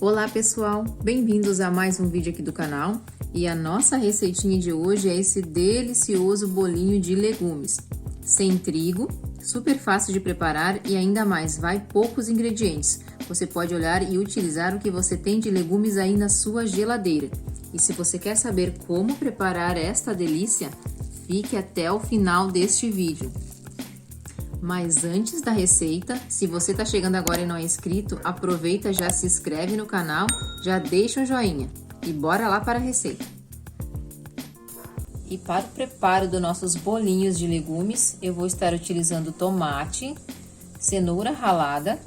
Olá pessoal, bem-vindos a mais um vídeo aqui do canal. E a nossa receitinha de hoje é esse delicioso bolinho de legumes. Sem trigo, super fácil de preparar e ainda mais, vai poucos ingredientes. Você pode olhar e utilizar o que você tem de legumes aí na sua geladeira. E se você quer saber como preparar esta delícia, fique até o final deste vídeo. Mas antes da receita, se você está chegando agora e não é inscrito, aproveita, já se inscreve no canal, já deixa um joinha e bora lá para a receita. E para o preparo dos nossos bolinhos de legumes, eu vou estar utilizando tomate, cenoura ralada,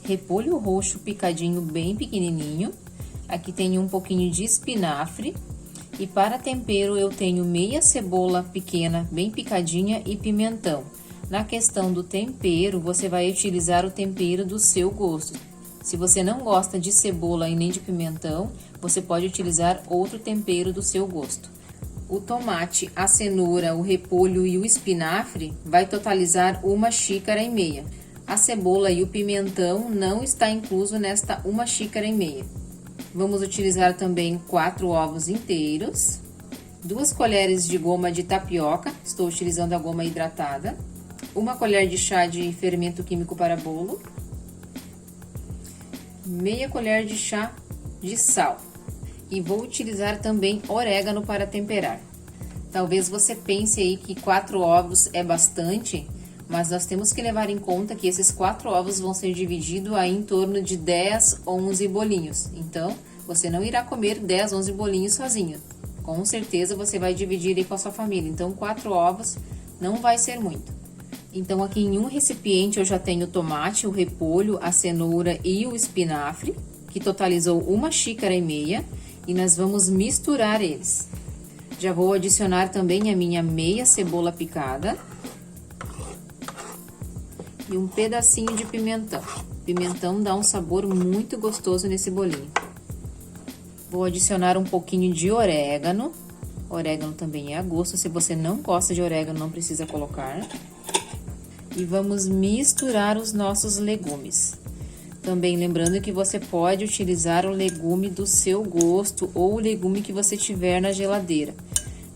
repolho roxo picadinho bem pequenininho, aqui tem um pouquinho de espinafre e para tempero eu tenho meia cebola pequena bem picadinha e pimentão. Na questão do tempero, você vai utilizar o tempero do seu gosto. Se você não gosta de cebola e nem de pimentão, você pode utilizar outro tempero do seu gosto. O tomate, a cenoura, o repolho e o espinafre vai totalizar 1,5 xícaras. A cebola e o pimentão não está incluso nesta 1,5 xícaras. Vamos utilizar também 4 ovos inteiros, 2 colheres de goma de tapioca, estou utilizando a goma hidratada, 1 colher de chá de fermento químico para bolo, meia colher de chá de sal e vou utilizar também orégano para temperar. Talvez você pense aí que 4 ovos é bastante, mas nós temos que levar em conta que esses 4 ovos vão ser divididos aí em torno de 10, 11 bolinhos. Então, você não irá comer 10, 11 bolinhos sozinho. Com certeza você vai dividir aí com a sua família. Então, 4 ovos não vai ser muito. Então, aqui em um recipiente eu já tenho o tomate, o repolho, a cenoura e o espinafre, que totalizou 1,5 xícaras. E nós vamos misturar eles. Já vou adicionar também a minha meia cebola picada e um pedacinho de pimentão. Pimentão dá um sabor muito gostoso nesse bolinho. Vou adicionar um pouquinho de orégano. Orégano também é a gosto, se você não gosta de orégano, não precisa colocar. E vamos misturar os nossos legumes. Também lembrando que você pode utilizar o legume do seu gosto ou o legume que você tiver na geladeira.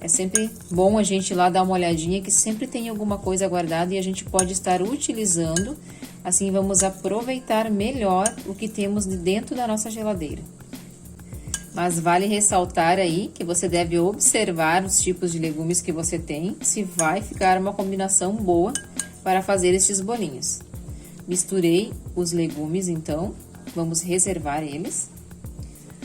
É sempre bom a gente ir lá dar uma olhadinha que sempre tem alguma coisa guardada e a gente pode estar utilizando. Assim vamos aproveitar melhor o que temos dentro da nossa geladeira. Mas vale ressaltar aí que você deve observar os tipos de legumes que você tem, se vai ficar uma combinação boa para fazer estes bolinhos. Misturei os legumes, então, vamos reservar eles.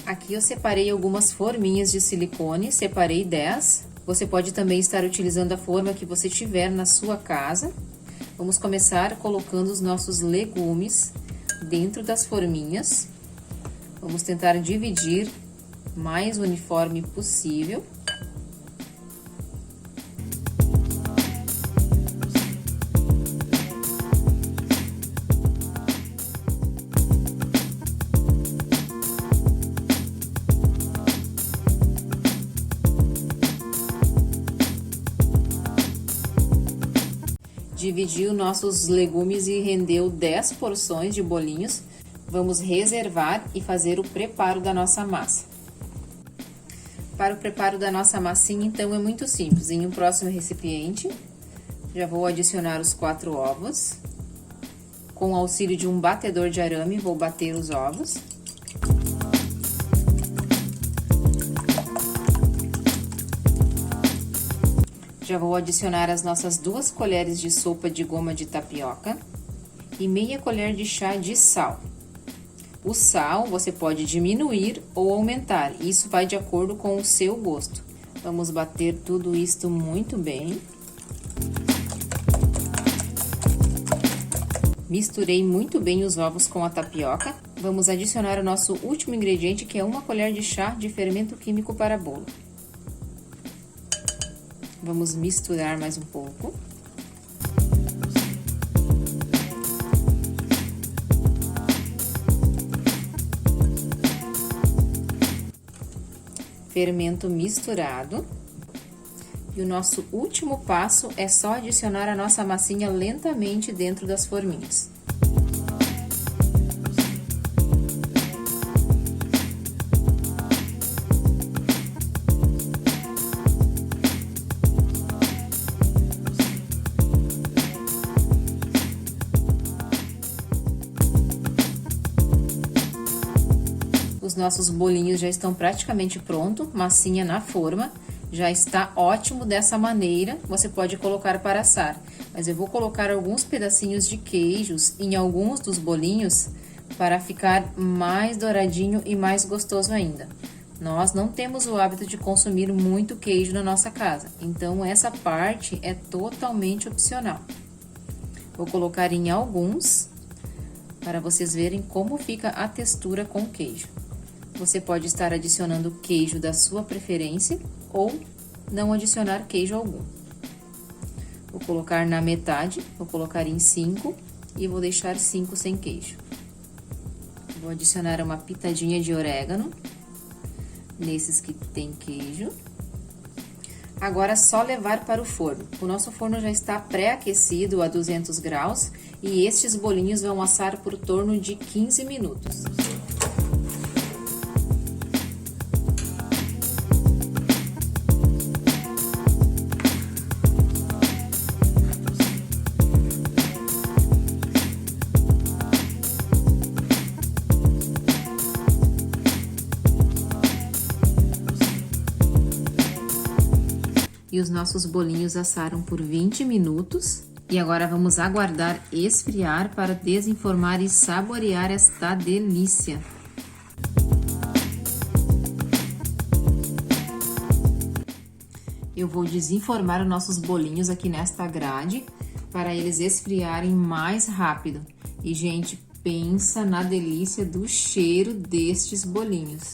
Aqui eu separei algumas forminhas de silicone, separei 10. Você pode também estar utilizando a forma que você tiver na sua casa. Vamos começar colocando os nossos legumes dentro das forminhas. Vamos tentar dividir mais uniforme possível. Dividi os nossos legumes e rendeu 10 porções de bolinhos. Vamos reservar e fazer o preparo da nossa massa. Para o preparo da nossa massinha, então, é muito simples. Em um próximo recipiente, já vou adicionar os 4 ovos. Com o auxílio de um batedor de arame, vou bater os ovos. Já vou adicionar as nossas 2 colheres de sopa de goma de tapioca e meia colher de chá de sal. O sal você pode diminuir ou aumentar, isso vai de acordo com o seu gosto. Vamos bater tudo isto muito bem. Misturei muito bem os ovos com a tapioca. Vamos adicionar o nosso último ingrediente, que é 1 colher de chá de fermento químico para bolo. Vamos misturar mais um pouco. Fermento misturado. E o nosso último passo é só adicionar a nossa massinha lentamente dentro das forminhas. nossos bolinhos já estão praticamente prontos, massinha na forma. Já está ótimo dessa maneira, você pode colocar para assar. Mas eu vou colocar alguns pedacinhos de queijos em alguns dos bolinhos para ficar mais douradinho e mais gostoso ainda. Nós não temos o hábito de consumir muito queijo na nossa casa, então essa parte é totalmente opcional. Vou colocar em alguns para vocês verem como fica a textura com queijo. Você pode estar adicionando queijo da sua preferência ou não adicionar queijo algum. Vou colocar na metade, vou colocar em 5 e vou deixar 5 sem queijo. Vou adicionar uma pitadinha de orégano nesses que tem queijo. Agora é só levar para o forno. O nosso forno já está pré-aquecido a 200 graus e estes bolinhos vão assar por torno de 15 minutos. E os nossos bolinhos assaram por 20 minutos. E agora vamos aguardar esfriar para desenformar e saborear esta delícia. Eu vou desenformar os nossos bolinhos aqui nesta grade para eles esfriarem mais rápido. E, gente, pensa na delícia do cheiro destes bolinhos.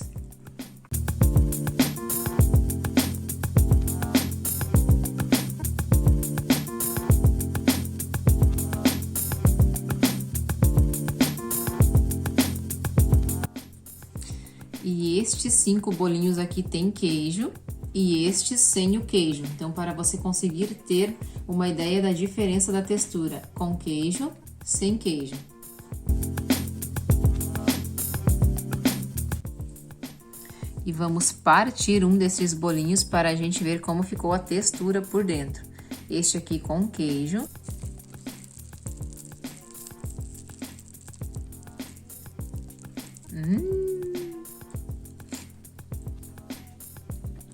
E estes 5 bolinhos aqui tem queijo e estes sem o queijo. Então, para você conseguir ter uma ideia da diferença da textura, com queijo, sem queijo. E vamos partir um desses bolinhos para a gente ver como ficou a textura por dentro. Este aqui com queijo.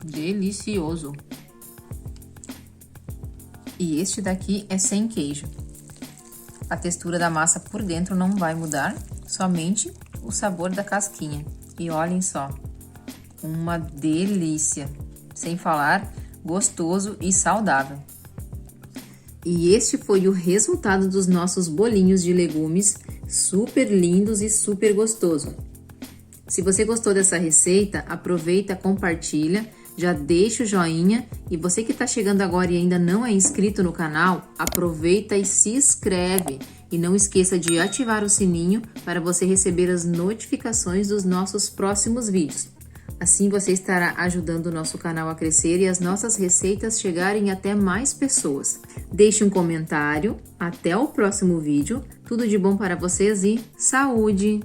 Delicioso. E este daqui é sem queijo. A textura da massa por dentro não vai mudar, somente o sabor da casquinha. E olhem só, uma delícia, sem falar gostoso e saudável. E este foi o resultado dos nossos bolinhos de legumes, super lindos e super gostoso. Se você gostou dessa receita, aproveita, compartilha, já deixa o joinha e você que está chegando agora e ainda não é inscrito no canal, aproveita e se inscreve. E não esqueça de ativar o sininho para você receber as notificações dos nossos próximos vídeos. Assim você estará ajudando o nosso canal a crescer e as nossas receitas chegarem até mais pessoas. Deixe um comentário, até o próximo vídeo, tudo de bom para vocês e saúde!